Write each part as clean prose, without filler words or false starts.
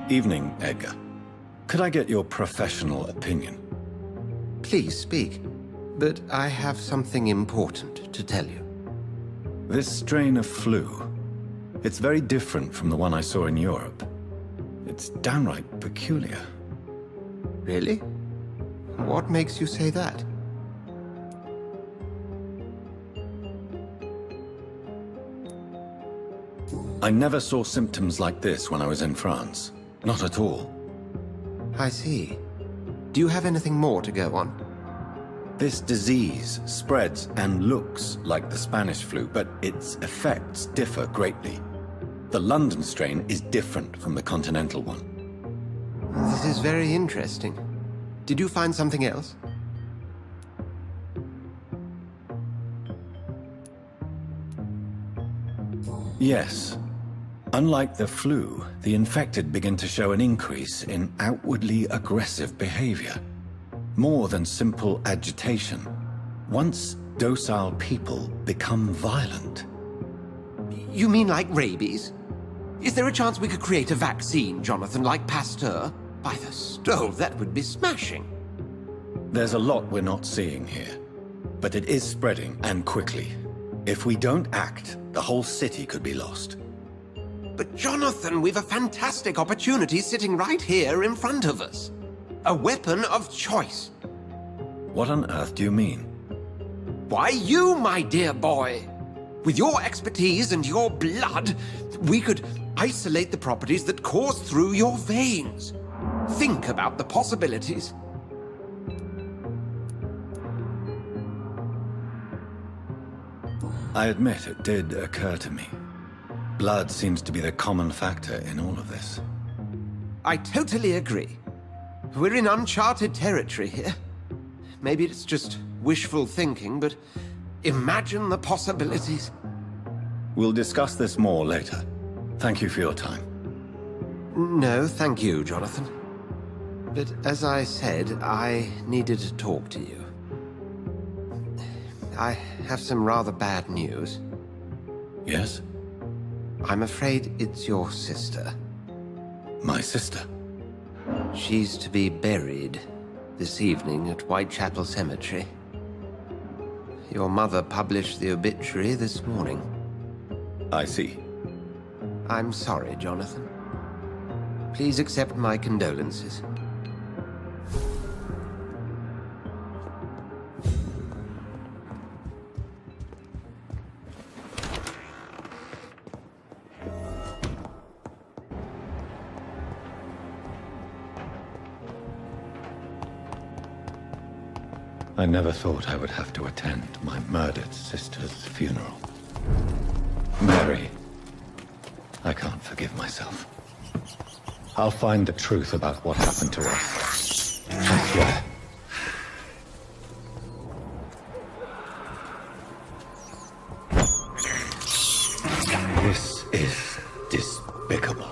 Evening, Edgar. Could I get your professional opinion? Please speak, but I have something important to tell you. This strain of flu, it's very different from the one I saw in Europe. It's downright peculiar. Really? What makes you say that? I never saw symptoms like this when I was in France. Not at all. I see. Do you have anything more to go on? This disease spreads and looks like the Spanish flu, but its effects differ greatly. The London strain is different from the continental one. This is very interesting. Did you find something else? Yes. Unlike the flu, the infected begin to show an increase in outwardly aggressive behavior. More than simple agitation. Once docile people become violent. You mean like rabies? Is there a chance we could create a vaccine, Jonathan, like Pasteur? By the stove, that would be smashing. There's a lot we're not seeing here. But it is spreading, and quickly. If we don't act, the whole city could be lost. But Jonathan, we've a fantastic opportunity sitting right here in front of us. A weapon of choice. What on earth do you mean? Why, you, my dear boy. With your expertise and your blood, we could isolate the properties that course through your veins. Think about the possibilities. I admit it did occur to me. Blood seems to be the common factor in all of this. I totally agree. We're in uncharted territory here. Maybe it's just wishful thinking, but imagine the possibilities. We'll discuss this more later. Thank you for your time. No, thank you, Jonathan. But as I said, I needed to talk to you. I have some rather bad news. Yes? I'm afraid it's your sister. My sister? She's to be buried this evening at Whitechapel Cemetery. Your mother published the obituary this morning. I see. I'm sorry, Jonathan. Please accept my condolences. I never thought I would have to attend my murdered sister's funeral. Mary, I can't forgive myself. I'll find the truth about what happened to us. I swear. This is despicable.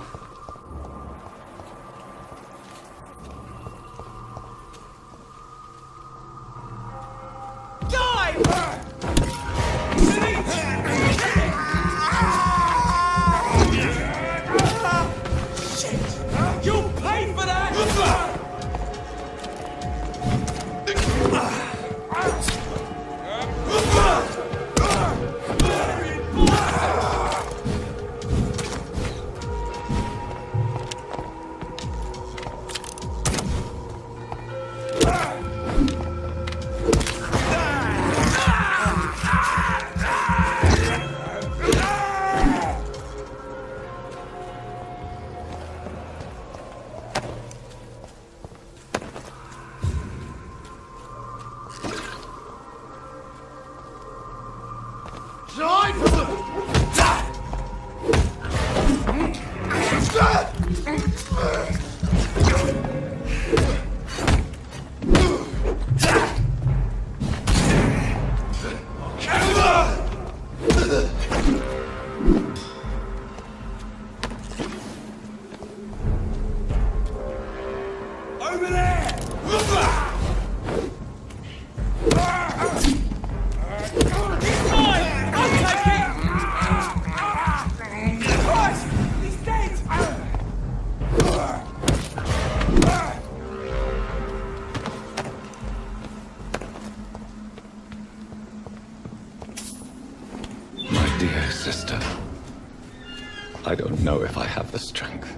Dear sister, I don't know if I have the strength.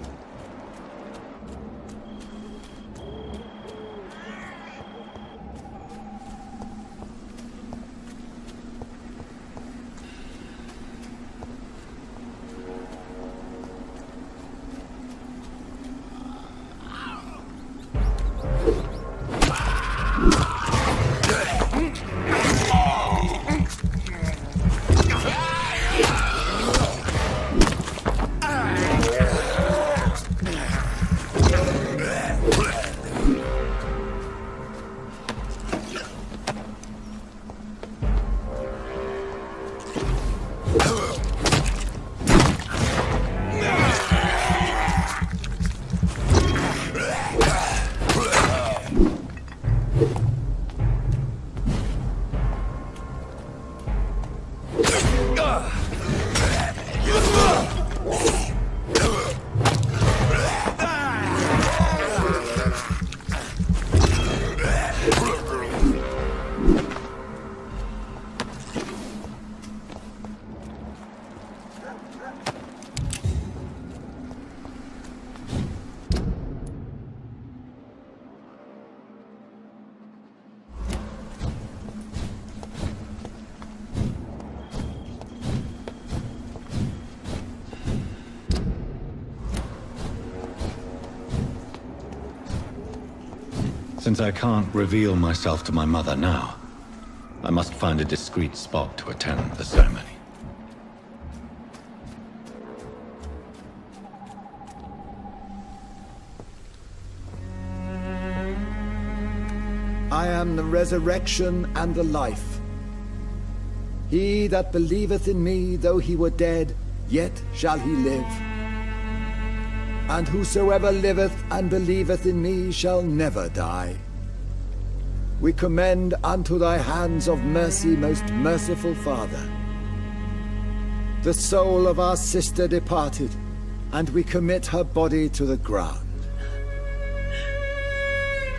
Since I can't reveal myself to my mother now, I must find a discreet spot to attend the ceremony. I am the resurrection and the life. He that believeth in me, though he were dead, yet shall he live. And whosoever liveth and believeth in me shall never die. We commend unto thy hands of mercy, most merciful Father, the soul of our sister departed, and we commit her body to the ground.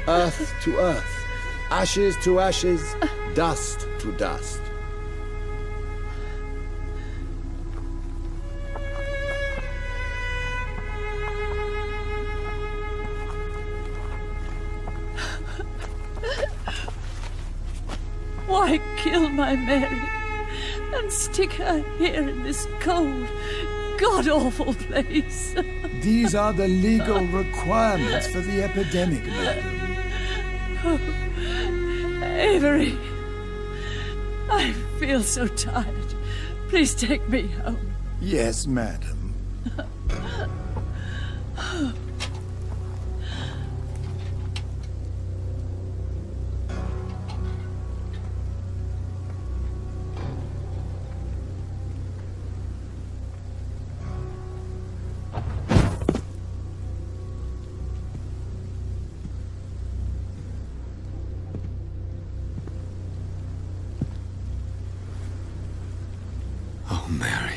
Earth to earth, ashes to ashes, dust to dust. Why kill my Mary and stick her here in this cold, god-awful place? These are the legal requirements for the epidemic, madam. Oh, Avery, I feel so tired. Please take me home. Yes, madam. Oh, Mary.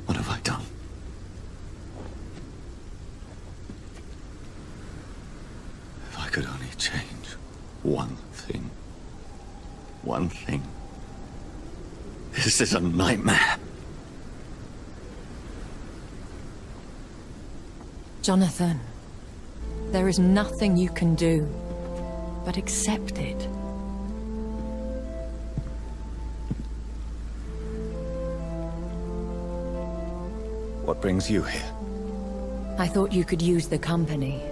What have I done? If I could only change one thing. One thing. This is a nightmare. Jonathan, there is nothing you can do but accept it. What brings you here? I thought you could use the company.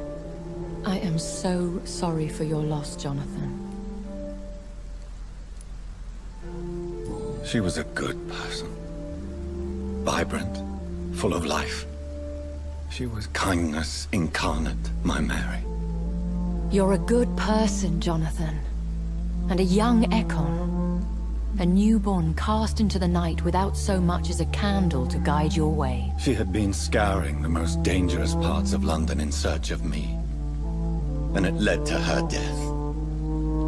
I am so sorry for your loss, Jonathan. She was a good person. Vibrant, full of life. She was kindness incarnate, my Mary. You're a good person, Jonathan. And a young Ekon. A newborn cast into the night without so much as a candle to guide your way. She had been scouring the most dangerous parts of London in search of me. And it led to her death.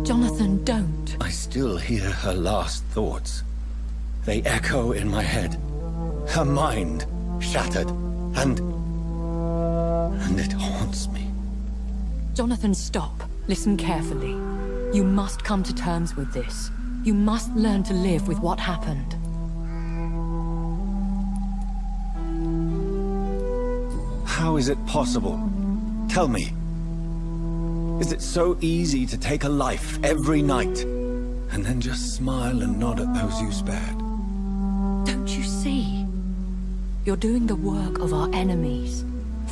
Jonathan, don't. I still hear her last thoughts. They echo in my head. Her mind shattered, and it haunts me. Jonathan, stop. Listen carefully. You must come to terms with this. You must learn to live with what happened. How is it possible? Tell me. Is it so easy to take a life every night, and then just smile and nod at those you spared? Don't you see? You're doing the work of our enemies,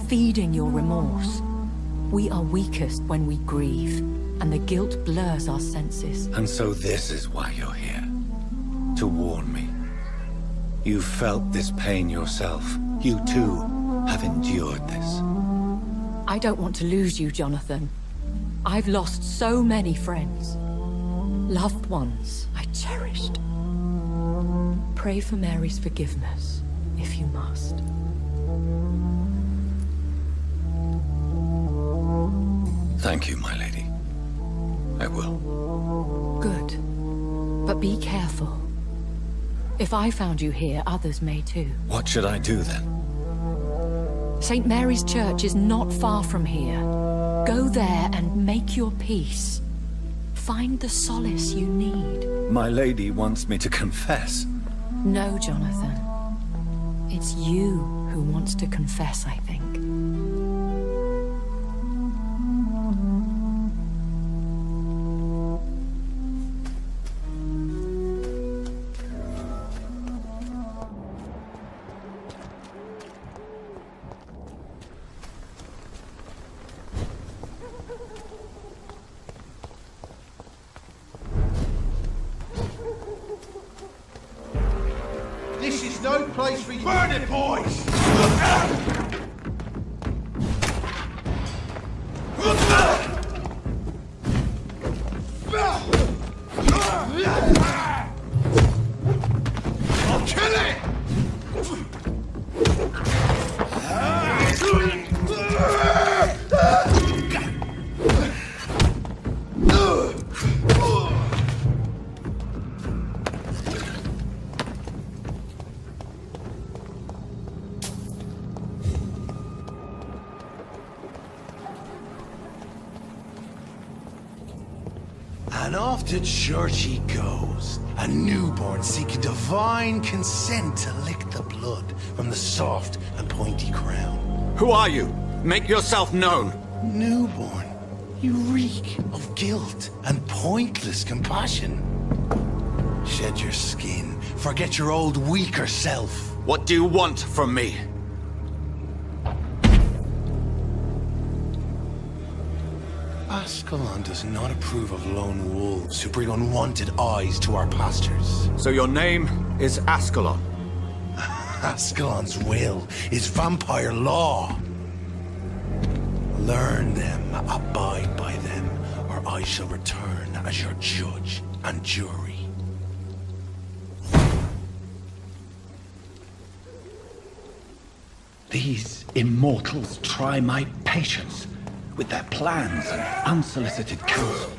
feeding your remorse. We are weakest when we grieve, and the guilt blurs our senses. And so this is why you're here. To warn me. You've felt this pain yourself. You too have endured this. I don't want to lose you, Jonathan. I've lost so many friends. Loved ones I cherished. Pray for Mary's forgiveness, if you must. Thank you, my lady. I will. Good. But be careful. If I found you here, others may too. What should I do then? St. Mary's Church is not far from here. Go there and make your peace. Find the solace you need. My lady wants me to confess. No, Jonathan. It's you who wants to confess, I think. This is no place for you. Burn it, boys! I'll kill it! And off to church he goes, a newborn seeking divine consent to lick the blood from the soft and pointy crown. Who are you? Make yourself known. Newborn, you reek of guilt and pointless compassion. Shed your skin, forget your old weaker self. What do you want from me? Ascalon does not approve of lone wolves who bring unwanted eyes to our pastures. So your name is Ascalon. Ascalon's will is vampire law. Learn them, abide by them, or I shall return as your judge and jury. These immortals try my patience with their plans and unsolicited counsel.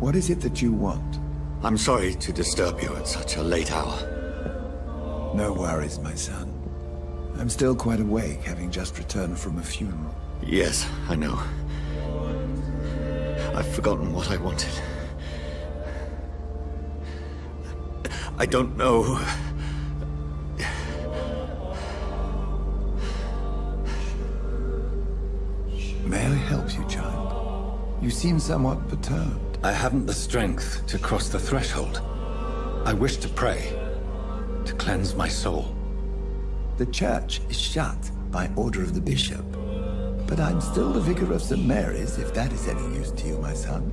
What is it that you want? I'm sorry to disturb you at such a late hour. No worries, my son. I'm still quite awake, having just returned from a funeral. Yes, I know. I've forgotten what I wanted. I don't know. May I help you, child? You seem somewhat perturbed. I haven't the strength to cross the threshold. I wish to pray, to cleanse my soul. The church is shut by order of the bishop. But I'm still the vicar of St. Mary's, if that is any use to you, my son.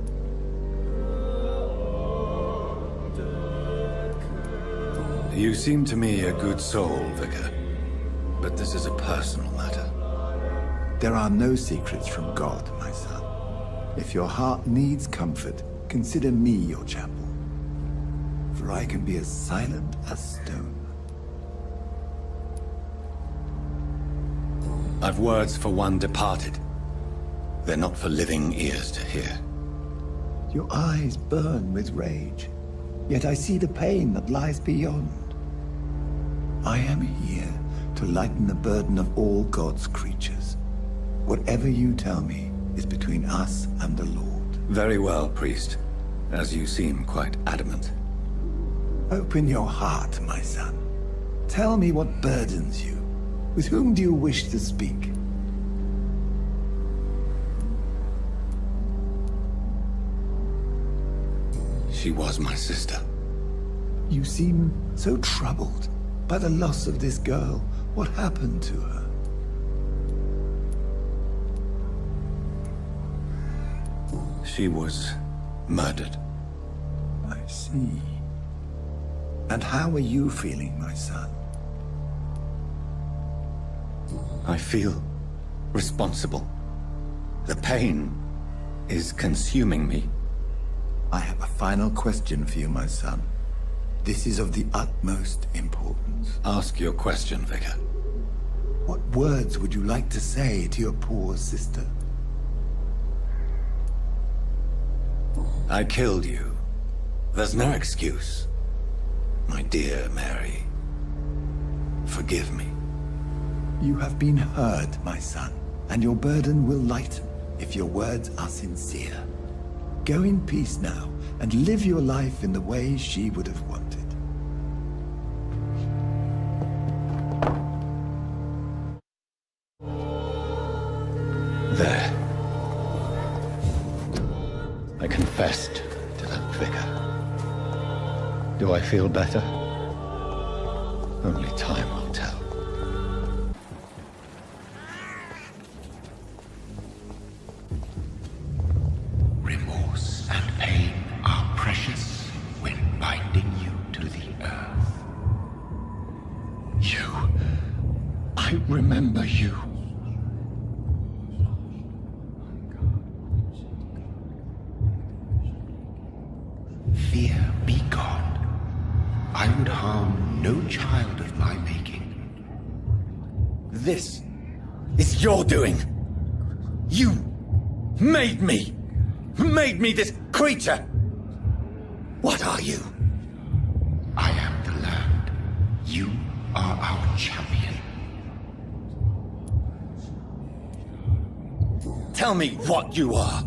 You seem to me a good soul, Vicar. But this is a personal matter. There are no secrets from God, my son. If your heart needs comfort, consider me your chapel. For I can be as silent as stone. I've words for one departed. They're not for living ears to hear. Your eyes burn with rage, yet I see the pain that lies beyond. I am here to lighten the burden of all God's creatures. Whatever you tell me is between us and the Lord. Very well, priest. As you seem quite adamant. Open your heart, my son. Tell me what burdens you. With whom do you wish to speak? She was my sister. You seem so troubled by the loss of this girl. What happened to her? She was murdered. I see. And how are you feeling, my son? I feel responsible. The pain is consuming me. I have a final question for you, my son. This is of the utmost importance. Ask your question, Vicar. What words would you like to say to your poor sister? I killed you. There's no excuse. My dear Mary, forgive me. You have been heard, my son, and your burden will lighten if your words are sincere. Go in peace now, and live your life in the way she would have wanted. There. I confessed to that vicar. Do I feel better? Only time will tell. Remorse and pain are precious when binding you to the earth. You. I remember you. Fear be gone. I would harm no child of my making. This is your doing. You made me. Made me this creature. What are you? I am the land. You are our champion. Tell me what you are.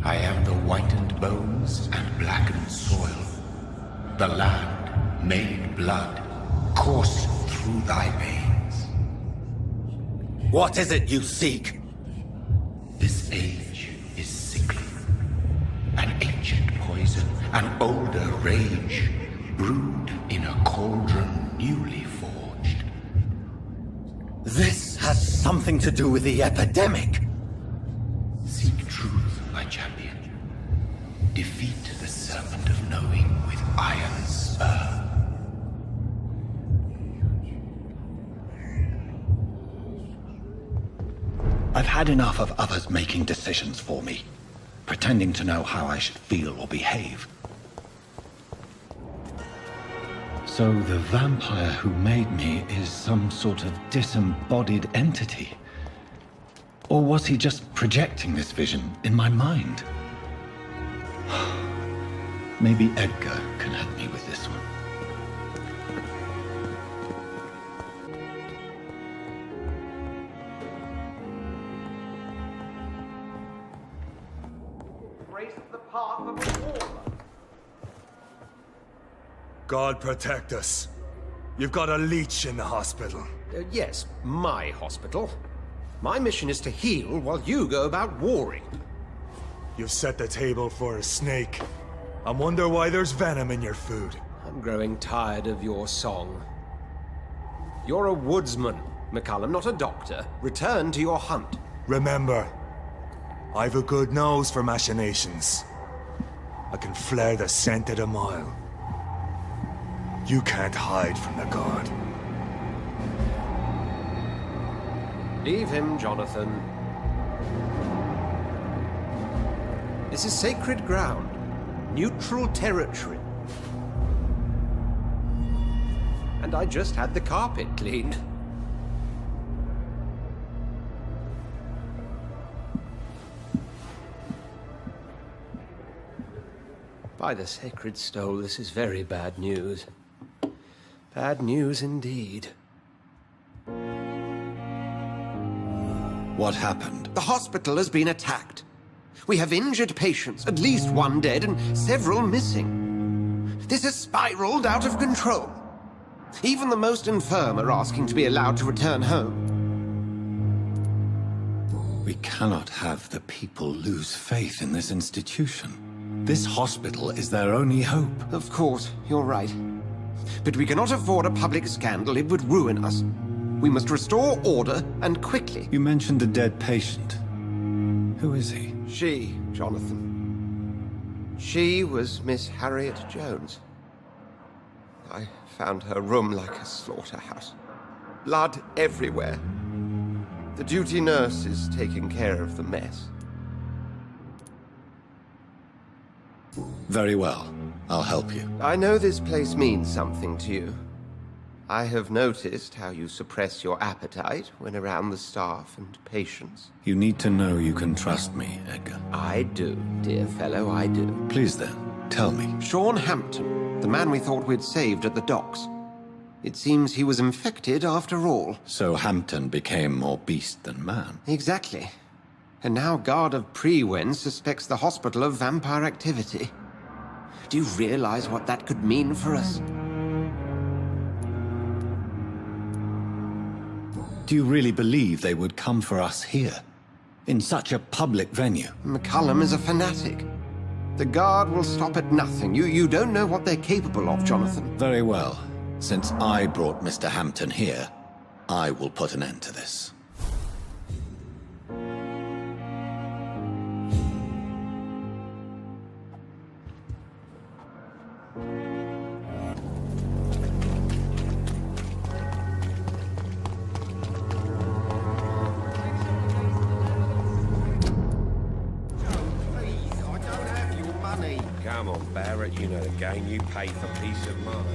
I am the whitened bones and blackened soil. The land made blood coursing through thy veins. What is it you seek? This age is sickly. An ancient poison, an older rage, brewed in a cauldron newly forged. This has something to do with the epidemic. Seek truth, my champion. Defeat the serpent of knowing with iron spur. I've had enough of others making decisions for me, pretending to know how I should feel or behave. So the vampire who made me is some sort of disembodied entity? Or was he just projecting this vision in my mind? Maybe Edgar can help me with this one. God protect us. You've got a leech in the hospital. Yes, my hospital. My mission is to heal while you go about warring. You've set the table for a snake. I wonder why there's venom in your food. I'm growing tired of your song. You're a woodsman, McCullum, not a doctor. Return to your hunt. Remember, I've a good nose for machinations. I can flare the scent at a mile. You can't hide from the god. Leave him, Jonathan. This is sacred ground. Neutral territory. And I just had the carpet cleaned. By the sacred stole, this is very bad news. Bad news indeed. What happened? The hospital has been attacked. We have injured patients, at least one dead and several missing. This has spiraled out of control. Even the most infirm are asking to be allowed to return home. We cannot have the people lose faith in this institution. This hospital is their only hope. Of course, you're right. But we cannot afford a public scandal. It would ruin us. We must restore order, and quickly. You mentioned a dead patient. Who is he? She, Jonathan. She was Miss Harriet Jones. I found her room like a slaughterhouse. Blood everywhere. The duty nurse is taking care of the mess. Very well. I'll help you. I know this place means something to you. I have noticed how you suppress your appetite when around the staff and patients. You need to know you can trust me, Edgar. I do, dear fellow, I do. Please then, tell me. Sean Hampton, the man we thought we'd saved at the docks. It seems he was infected after all. So Hampton became more beast than man. Exactly. And now Guard of Prewen suspects the hospital of vampire activity. Do you realize what that could mean for us? Do you really believe they would come for us here? In such a public venue? McCullum is a fanatic. The Guard will stop at nothing. You don't know what they're capable of, Jonathan. Very well. Since I brought Mr. Hampton here, I will put an end to this. Come on, Barrett, you know the game. You pay for peace of mind.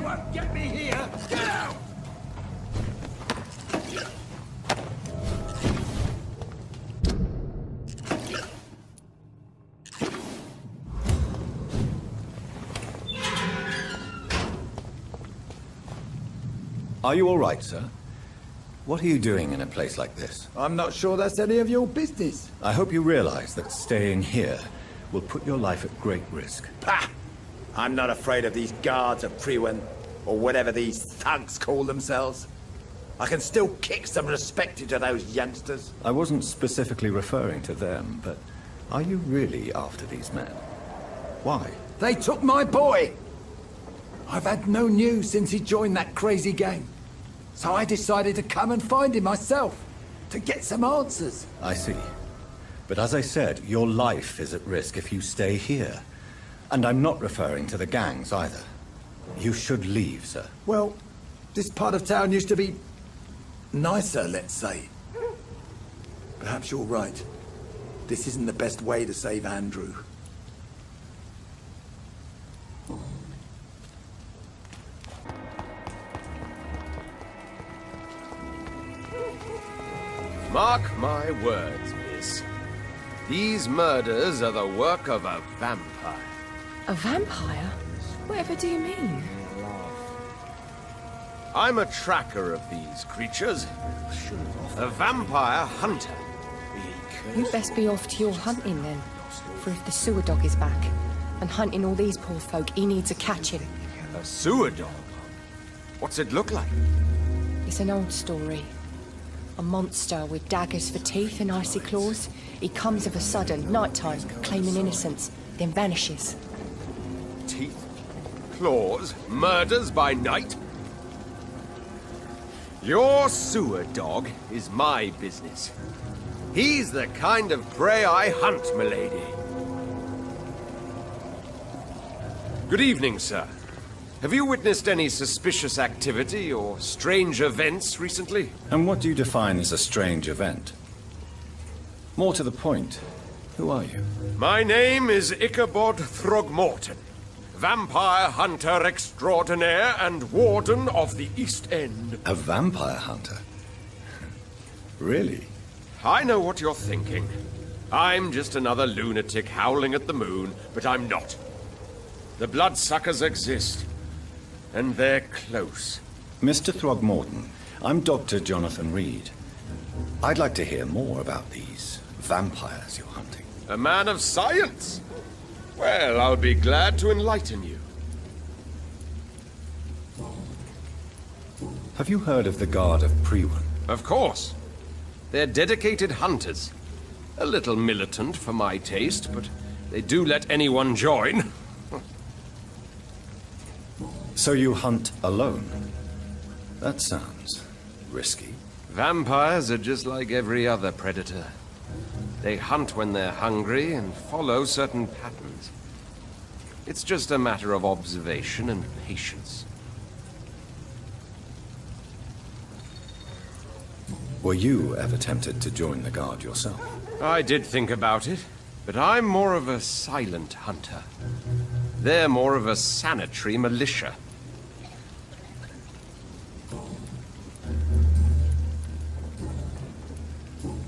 won't get me here! Get out! Are you all right, sir? What are you doing in a place like this? I'm not sure that's any of your business. I hope you realize that staying here will put your life at great risk. Pah! I'm not afraid of these guards of Priwen, or whatever these thugs call themselves. I can still kick some respect into those youngsters. I wasn't specifically referring to them, but are you really after these men? Why? They took my boy! I've had no news since he joined that crazy gang. So I decided to come and find him myself, to get some answers. I see. But as I said, your life is at risk if you stay here. And I'm not referring to the gangs either. You should leave, sir. Well, this part of town used to be nicer, let's say. Perhaps you're right. This isn't the best way to save Andrew. Mark my words, miss. These murders are the work of a vampire. A vampire? Whatever do you mean? I'm a tracker of these creatures. A vampire hunter. You'd best be off to your hunting then. For if the sewer dog is back, and hunting all these poor folk, he needs a catching. A sewer dog? What's it look like? It's an old story. A monster with daggers for teeth and icy claws. He comes of a sudden, nighttime, claiming innocence, then vanishes. Teeth, claws, murders by night? Your sewer dog is my business. He's the kind of prey I hunt, milady. Good evening, sir. Have you witnessed any suspicious activity or strange events recently? And what do you define as a strange event? More to the point, who are you? My name is Ichabod Throgmorton, vampire hunter extraordinaire and warden of the East End. A vampire hunter? Really? I know what you're thinking. I'm just another lunatic howling at the moon, but I'm not. The bloodsuckers exist. And they're close. Mr. Throgmorton, I'm Dr. Jonathan Reed. I'd like to hear more about these vampires you're hunting. A man of science? Well, I'll be glad to enlighten you. Have you heard of the Guard of Priwen? Of course. They're dedicated hunters. A little militant for my taste, but they do let anyone join. So you hunt alone? That sounds risky. Vampires are just like every other predator. They hunt when they're hungry and follow certain patterns. It's just a matter of observation and patience. Were you ever tempted to join the Guard yourself? I did think about it, but I'm more of a silent hunter. They're more of a sanitary militia.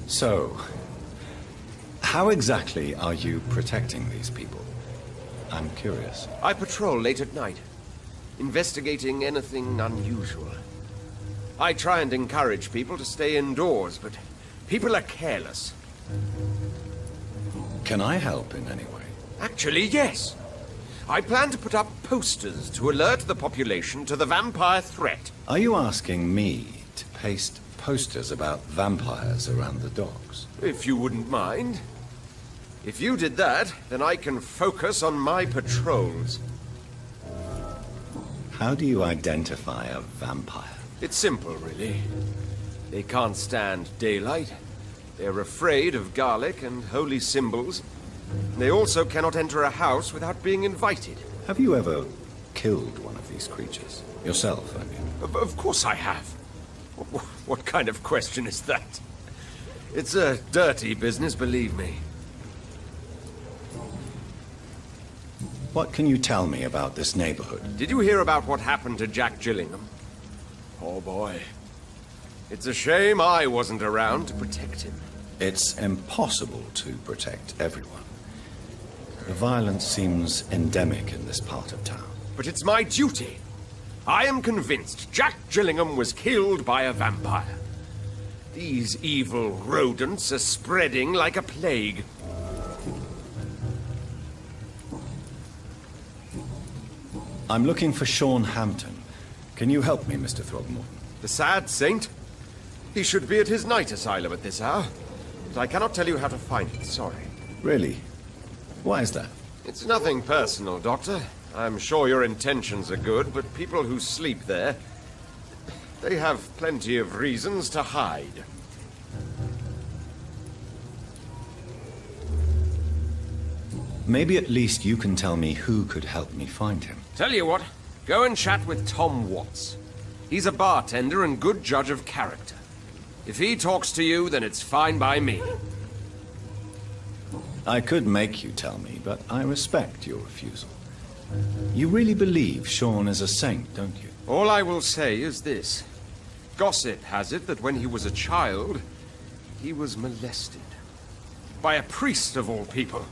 So, how exactly are you protecting these people? I'm curious. I patrol late at night, investigating anything unusual. I try and encourage people to stay indoors, but people are careless. Can I help in any way? Actually, yes. I plan to put up posters to alert the population to the vampire threat. Are you asking me to paste posters about vampires around the docks? If you wouldn't mind. If you did that, then I can focus on my patrols. How do you identify a vampire? It's simple, really. They can't stand daylight. They're afraid of garlic and holy symbols. They also cannot enter a house without being invited. Have you ever killed one of these creatures? Yourself, I mean. Of course I have. What kind of question is that? It's a dirty business, believe me. What can you tell me about this neighborhood? Did you hear about what happened to Jack Gillingham? Poor boy. It's a shame I wasn't around to protect him. It's impossible to protect everyone. The violence seems endemic in this part of town. But it's my duty. I am convinced Jack Gillingham was killed by a vampire. These evil rodents are spreading like a plague. I'm looking for Sean Hampton. Can you help me, Mr. Throgmorton? The sad saint? He should be at his night asylum at this hour. But I cannot tell you how to find it, sorry. Really? Why is that? It's nothing personal, Doctor. I'm sure your intentions are good, but people who sleep there, they have plenty of reasons to hide. Maybe at least you can tell me who could help me find him. Tell you what, go and chat with Tom Watts. He's a bartender and good judge of character. If he talks to you, then it's fine by me. I could make you tell me, but I respect your refusal. You really believe Sean is a saint, don't you? All I will say is this. Gossip has it that when he was a child, he was molested. By a priest of all people.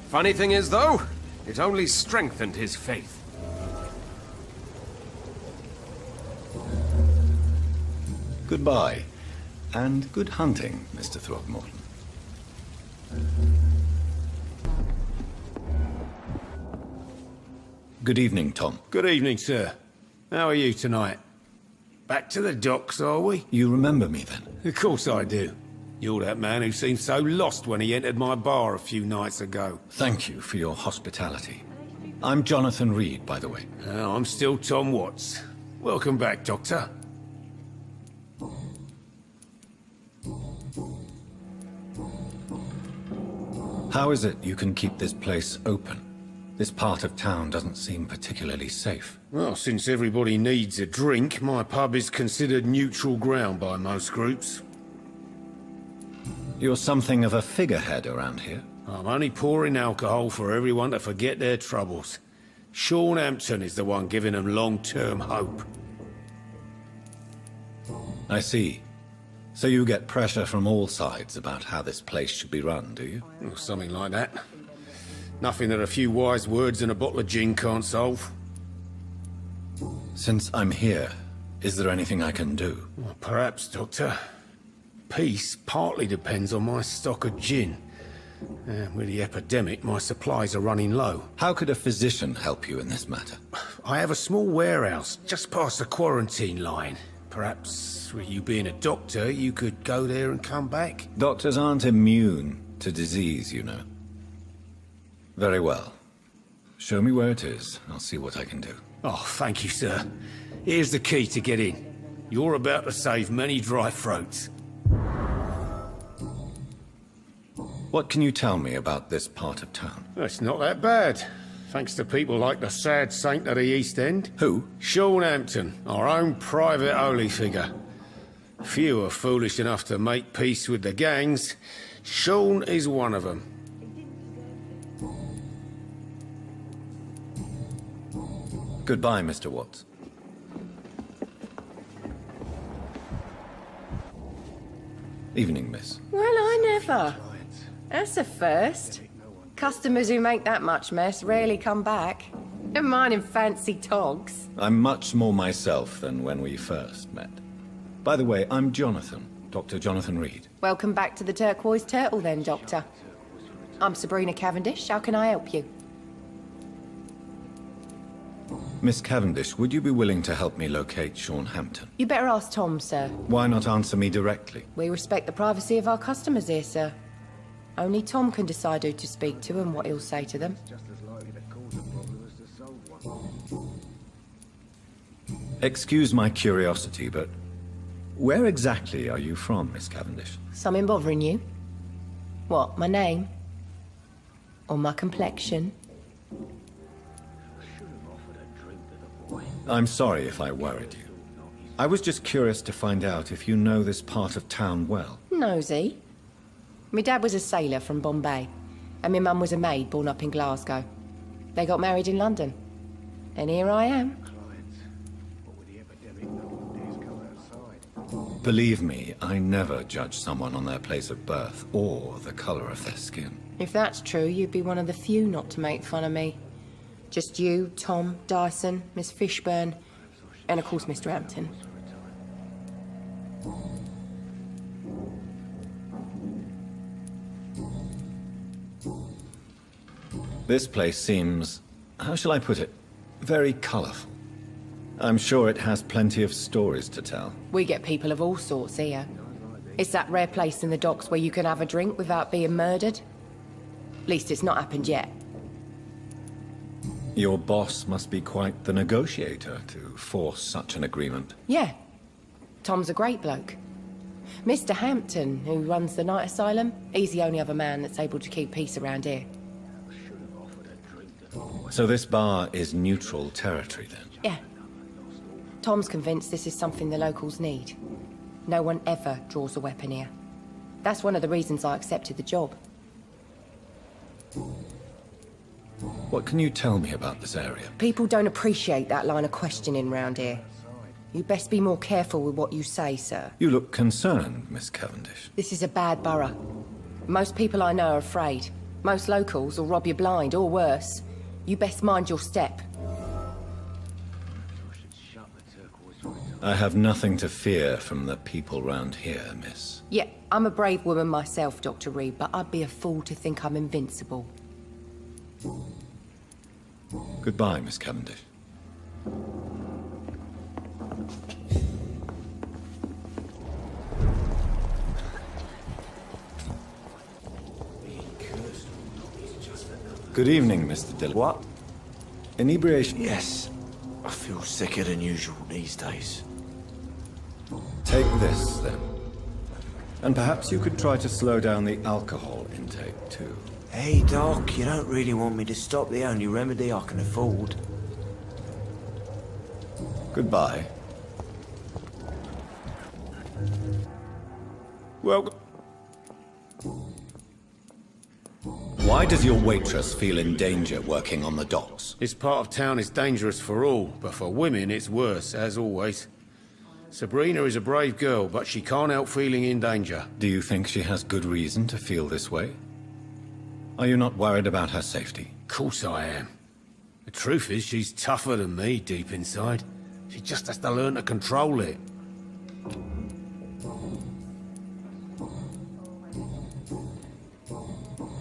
Funny thing is, though, it only strengthened his faith. Goodbye, and good hunting, Mr. Throgmorton. Good evening, Tom. Good evening, sir. How are you tonight? Back to the docks, are we? You remember me, then? Of course I do. You're that man who seemed so lost when he entered my bar a few nights ago. Thank you for your hospitality. I'm Jonathan Reed, by the way. I'm still Tom Watts. Welcome back, Doctor. How is it you can keep this place open? This part of town doesn't seem particularly safe. Well, since everybody needs a drink, my pub is considered neutral ground by most groups. You're something of a figurehead around here. I'm only pouring alcohol for everyone to forget their troubles. Sean Hampton is the one giving them long-term hope. I see. So you get pressure from all sides about how this place should be run, do you? Or something like that. Nothing that a few wise words and a bottle of gin can't solve. Since I'm here, is there anything I can do? Well, perhaps, Doctor. Peace partly depends on my stock of gin. With the epidemic, my supplies are running low. How could a physician help you in this matter? I have a small warehouse just past the quarantine line. Perhaps, with you being a doctor, you could go there and come back? Doctors aren't immune to disease, you know. Very well. Show me where it is. I'll see what I can do. Oh, thank you, sir. Here's the key to get in. You're about to save many dry throats. What can you tell me about this part of town? It's not that bad. Thanks to people like the sad saint of the East End. Who? Sean Hampton, our own private holy figure. Few are foolish enough to make peace with the gangs. Sean is one of them. Goodbye, Mr. Watts. Evening, miss. Well, I never. That's a first. Customers who make that much mess rarely come back. Never mind in fancy togs. I'm much more myself than when we first met. By the way, I'm Jonathan, Dr. Jonathan Reed. Welcome back to the Turquoise Turtle then, Doctor. I'm Sabrina Cavendish. How can I help you? Miss Cavendish, would you be willing to help me locate Sean Hampton? You better ask Tom, sir. Why not answer me directly? We respect the privacy of our customers here, sir. Only Tom can decide who to speak to and what he'll say to them. Excuse my curiosity, but where exactly are you from, Miss Cavendish? Something bothering you? What, my name? Or my complexion? I'm sorry if I worried you. I was just curious to find out if you know this part of town well. Nosy. My dad was a sailor from Bombay, and my mum was a maid born up in Glasgow. They got married in London. And here I am. Believe me, I never judge someone on their place of birth or the color of their skin. If that's true, you'd be one of the few not to make fun of me. Just you, Tom, Dyson, Miss Fishburne, and of course Mr. Hampton. This place seems, how shall I put it, very colorful. I'm sure it has plenty of stories to tell. We get people of all sorts here. It's that rare place in the docks where you can have a drink without being murdered. At least it's not happened yet. Your boss must be quite the negotiator to force such an agreement. Yeah. Tom's a great bloke. Mr. Hampton, who runs the night asylum, he's the only other man that's able to keep peace around here. So this bar is neutral territory then? Yeah. Tom's convinced this is something the locals need. No one ever draws a weapon here. That's one of the reasons I accepted the job. What can you tell me about this area? People don't appreciate that line of questioning round here. You best be more careful with what you say, sir. You look concerned, Miss Cavendish. This is a bad borough. Most people I know are afraid. Most locals will rob you blind, or worse. You best mind your step. I have nothing to fear from the people round here, miss. Yeah, I'm a brave woman myself, Dr. Reed, but I'd be a fool to think I'm invincible. Goodbye, Miss Cavendish. Good evening, Mr. Dillon. What? Inebriation. Yes. I feel sicker than usual these days. Take this, then. And perhaps you could try to slow down the alcohol intake, too. Hey, Doc, you don't really want me to stop the only remedy I can afford. Goodbye. Well... Why does your waitress feel in danger working on the docks? This part of town is dangerous for all, but for women it's worse, as always. Sabrina is a brave girl, but she can't help feeling in danger. Do you think she has good reason to feel this way? Are you not worried about her safety? Of course I am. The truth is, she's tougher than me deep inside. She just has to learn to control it.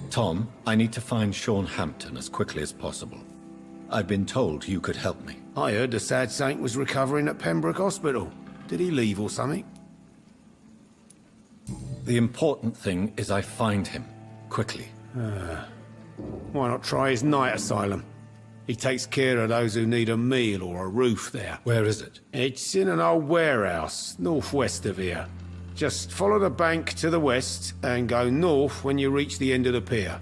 Tom, I need to find Sean Hampton as quickly as possible. I've been told you could help me. I heard the sad saint was recovering at Pembroke Hospital. Did he leave or something? The important thing is I find him, quickly. Why not try his night asylum? He takes care of those who need a meal or a roof there. Where is it? It's in an old warehouse, northwest of here. Just follow the bank to the west and go north when you reach the end of the pier.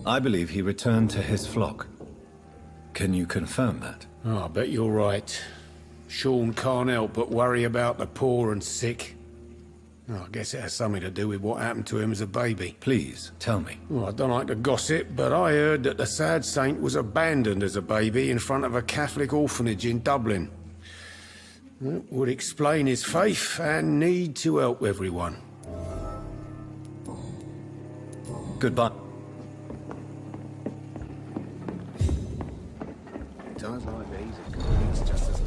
I believe he returned to his flock. Can you confirm that? Oh, I bet you're right. Sean can't help but worry about the poor and sick. Oh, I guess it has something to do with what happened to him as a baby. Please, tell me. Well, I don't like to gossip, but I heard that the sad saint was abandoned as a baby in front of a Catholic orphanage in Dublin. That would explain his faith and need to help everyone. Goodbye. Times like these, it's just as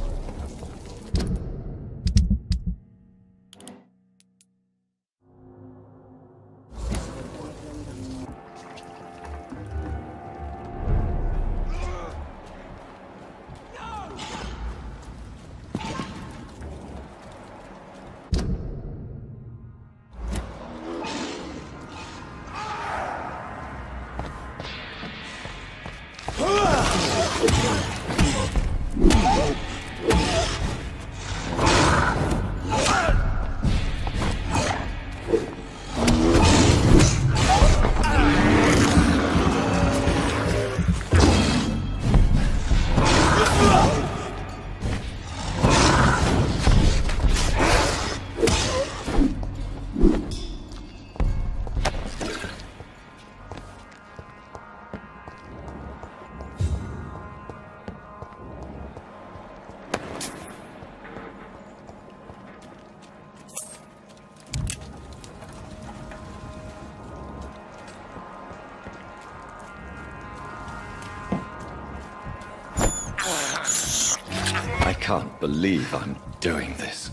I can't believe I'm doing this.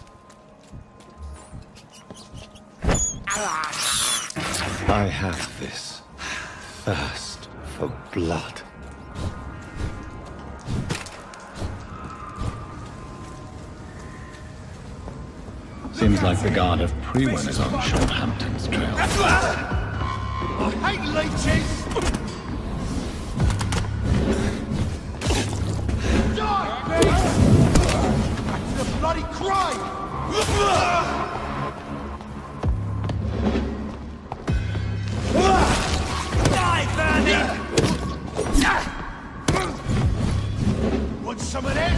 I have this thirst for blood. Seems like the guard of Prewen is on Shorthampton's trail. I hate leeches! Die, beast! Back to the bloody crime! Die, vermin! Want some of this?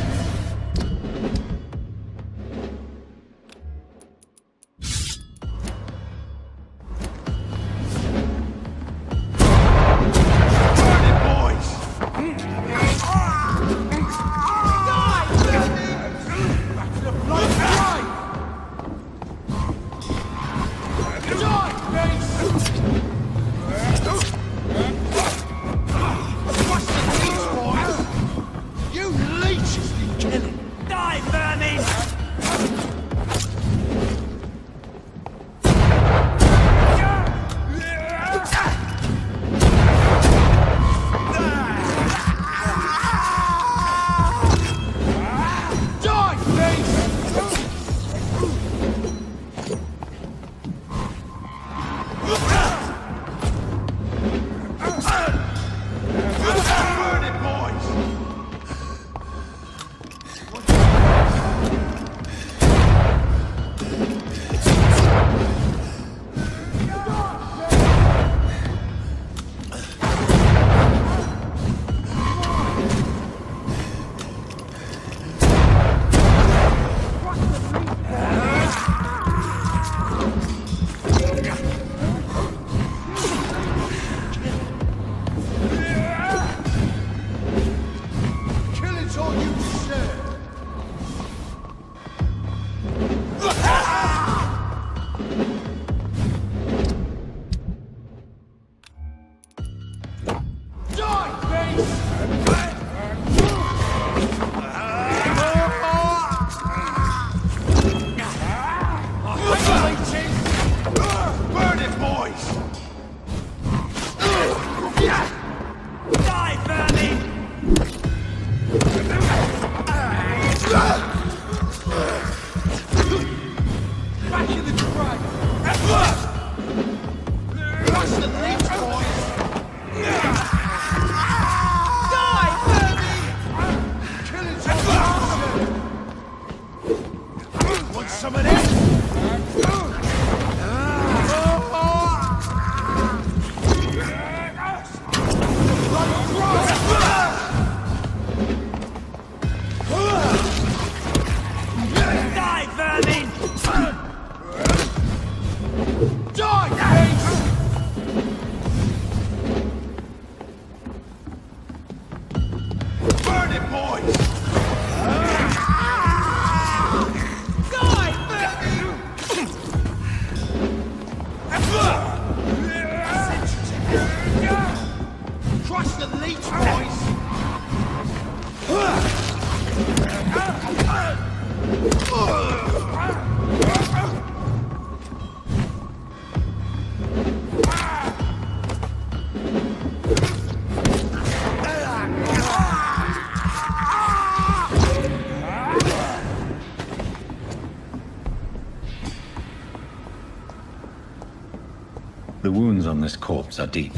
The wounds on this corpse are deep,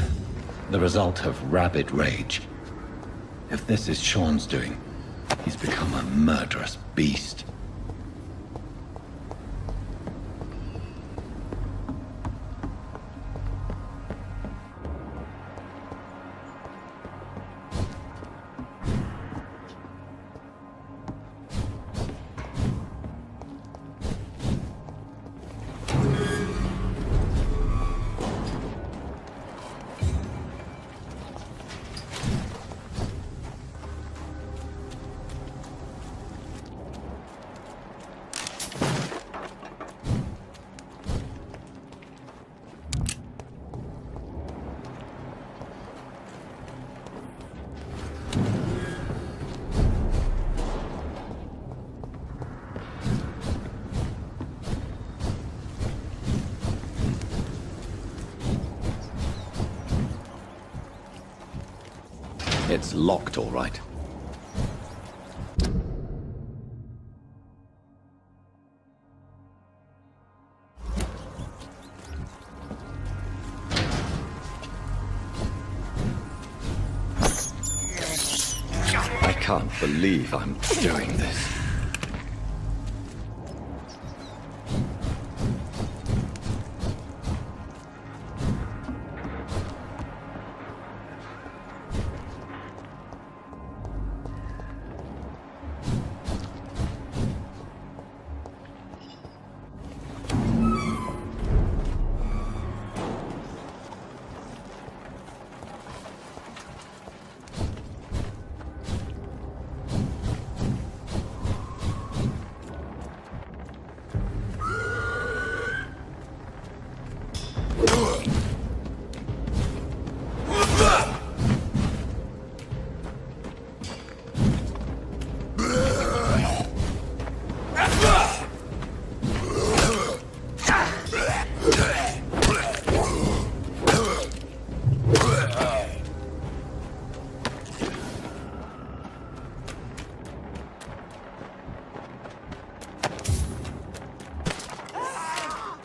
the result of rabid rage. If this is Sean's doing, he's become a murderous beast. It's locked, all right. I can't believe I'm doing this.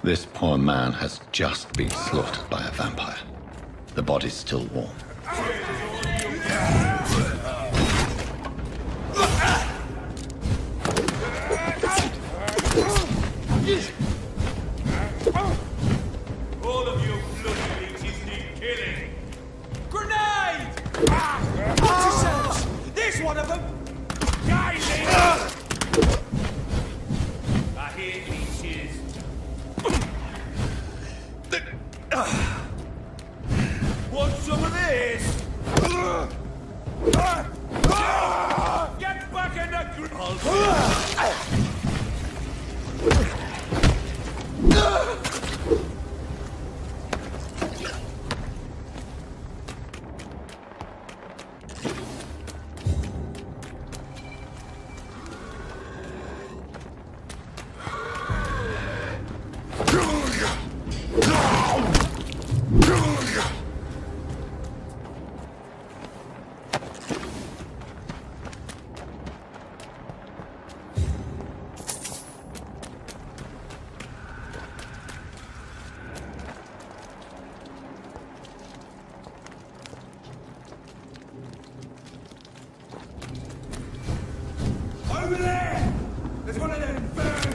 This poor man has just been slaughtered by a vampire. The body's still warm. All of you bloody leeches need killing. Grenade! Watch yourselves! There's one of them! I hear leeches. Want some of this? Get back in the grill! Over there! There's one of them birds!